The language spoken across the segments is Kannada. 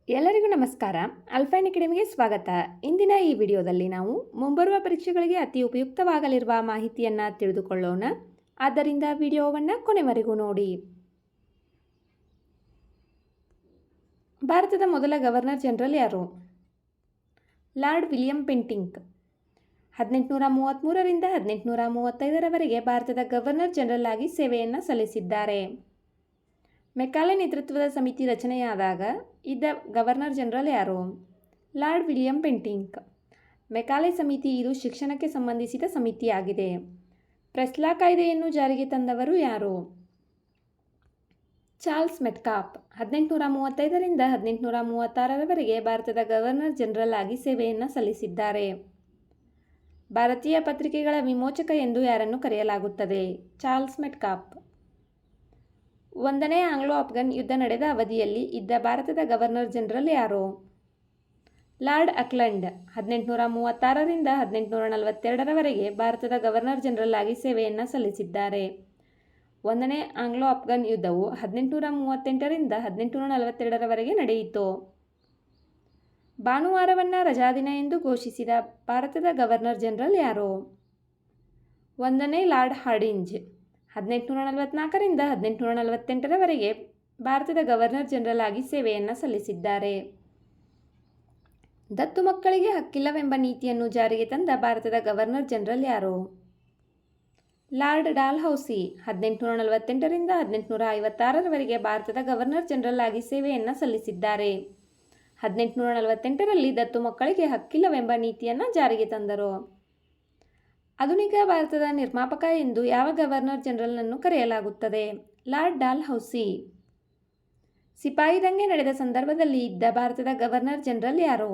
ಎಲ್ಲರಿಗೂ ನಮಸ್ಕಾರ. ಅಲ್ಫೈನ್ ಅಕಾಡೆಮಿಗೆ ಸ್ವಾಗತ. ಇಂದಿನ ಈ ವಿಡಿಯೋದಲ್ಲಿ ನಾವು ಮುಂಬರುವ ಪರೀಕ್ಷೆಗಳಿಗೆ ಅತಿ ಉಪಯುಕ್ತವಾಗಲಿರುವ ಮಾಹಿತಿಯನ್ನು ತಿಳಿದುಕೊಳ್ಳೋಣ. ಆದ್ದರಿಂದ ವಿಡಿಯೋವನ್ನು ಕೊನೆವರೆಗೂ ನೋಡಿ. ಭಾರತದ ಮೊದಲ ಗವರ್ನರ್ ಜನರಲ್ ಯಾರು? Lord William Bentinck. 1833ರಿಂದ 1835ರವರೆಗೆ ಭಾರತದ ಗವರ್ನರ್ ಜನರಲ್ ಆಗಿ ಸೇವೆಯನ್ನು ಸಲ್ಲಿಸಿದ್ದಾರೆ. ಮೆಕಾಲೆ ನೇತೃತ್ವದ ಸಮಿತಿ ರಚನೆಯಾದಾಗ ಇದ್ದ ಗವರ್ನರ್ ಜನರಲ್ ಯಾರು? Lord William Bentinck. ಮೆಕಾಲೆ ಸಮಿತಿ ಇದು ಶಿಕ್ಷಣಕ್ಕೆ ಸಂಬಂಧಿಸಿದ ಸಮಿತಿಯಾಗಿದೆ. ಪ್ರೆಸ್ಲಾ ಕಾಯ್ದೆಯನ್ನು ಜಾರಿಗೆ ತಂದವರು ಯಾರು? ಚಾರ್ಲ್ಸ್ ಮೆಟ್ಕಾಪ್. 1835ರಿಂದ 1836ರವರೆಗೆ ಭಾರತದ ಗವರ್ನರ್ ಜನರಲ್ ಆಗಿ ಸೇವೆಯನ್ನು ಸಲ್ಲಿಸಿದ್ದಾರೆ. ಭಾರತೀಯ ಪತ್ರಿಕೆಗಳ ವಿಮೋಚಕ ಎಂದು ಯಾರನ್ನು ಕರೆಯಲಾಗುತ್ತದೆ? ಚಾರ್ಲ್ಸ್ ಮೆಟ್ಕಾಪ್. ಒಂದನೇ ಆಂಗ್ಲೋ ಅಫ್ಘನ್ ಯುದ್ಧ ನಡೆದ ಅವಧಿಯಲ್ಲಿ ಇದ್ದ ಭಾರತದ ಗವರ್ನರ್ ಜನರಲ್ ಯಾರು? ಲಾರ್ಡ್ ಅಕ್ಲೆಂಡ್. 1836ರಿಂದ 1842ರವರೆಗೆ ಭಾರತದ ಗವರ್ನರ್ ಜನರಲ್ ಆಗಿ ಸೇವೆಯನ್ನು ಸಲ್ಲಿಸಿದ್ದಾರೆ. ಒಂದನೇ ಆಂಗ್ಲೋ ಅಫ್ಘನ್ ಯುದ್ಧವು 1838ರಿಂದ 1842ರವರೆಗೆ ನಡೆಯಿತು. ಭಾನುವಾರವನ್ನು ರಜಾದಿನ ಎಂದು ಘೋಷಿಸಿದ ಭಾರತದ ಗವರ್ನರ್ ಜನರಲ್ ಯಾರು? ಒಂದನೇ ಲಾರ್ಡ್ ಹಾರ್ಡಿಂಜ್. 1844ರಿಂದ 1848ರವರೆಗೆ ಭಾರತದ ಗವರ್ನರ್ ಜನರಲ್ ಆಗಿ ಸೇವೆಯನ್ನು ಸಲ್ಲಿಸಿದ್ದಾರೆ. ದತ್ತು ಮಕ್ಕಳಿಗೆ ಹಕ್ಕಿಲ್ಲವೆಂಬ ನೀತಿಯನ್ನು ಜಾರಿಗೆ ತಂದ ಭಾರತದ ಗವರ್ನರ್ ಜನರಲ್ ಯಾರು? Lord Dalhousie. 1848ರಿಂದ 1856ರವರೆಗೆ ಭಾರತದ ಗವರ್ನರ್ ಜನರಲ್ ಆಗಿ ಸೇವೆಯನ್ನು ಸಲ್ಲಿಸಿದ್ದಾರೆ. 1848ರಲ್ಲಿ ದತ್ತು ಮಕ್ಕಳಿಗೆ ಹಕ್ಕಿಲ್ಲವೆಂಬ ನೀತಿಯನ್ನು ಜಾರಿಗೆ ತಂದರು. ಆಧುನಿಕ ಭಾರತದ ನಿರ್ಮಾಪಕ ಎಂದು ಯಾವ ಗವರ್ನರ್ ಜನರಲ್ನನ್ನು ಕರೆಯಲಾಗುತ್ತದೆ? Lord Dalhousie. ಸಿಪಾಯಿ ದಂಗೆ ನಡೆದ ಸಂದರ್ಭದಲ್ಲಿ ಇದ್ದ ಭಾರತದ ಗವರ್ನರ್ ಜನರಲ್ ಯಾರು?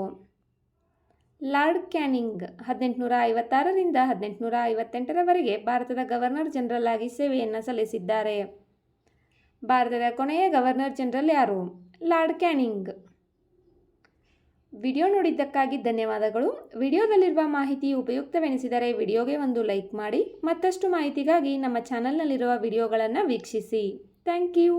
Lord Canning. 1856ರಿಂದ 1858ರವರೆಗೆ ಭಾರತದ ಗವರ್ನರ್ ಜನರಲ್ ಆಗಿ ಸೇವೆಯನ್ನು ಸಲ್ಲಿಸಿದ್ದಾರೆ. ಭಾರತದ ಕೊನೆಯ ಗವರ್ನರ್ ಜನರಲ್ ಯಾರು? Lord Canning. ವಿಡಿಯೋ ನೋಡಿದ್ದಕ್ಕಾಗಿ ಧನ್ಯವಾದಗಳು. ವಿಡಿಯೋದಲ್ಲಿರುವ ಮಾಹಿತಿ ಉಪಯುಕ್ತವೆನಿಸಿದರೆ ವಿಡಿಯೋಗೆ ಒಂದು ಲೈಕ್ ಮಾಡಿ. ಮತ್ತಷ್ಟು ಮಾಹಿತಿಗಾಗಿ ನಮ್ಮ ಚಾನಲ್ನಲ್ಲಿರುವ ವಿಡಿಯೋಗಳನ್ನು ವೀಕ್ಷಿಸಿ. Thank you.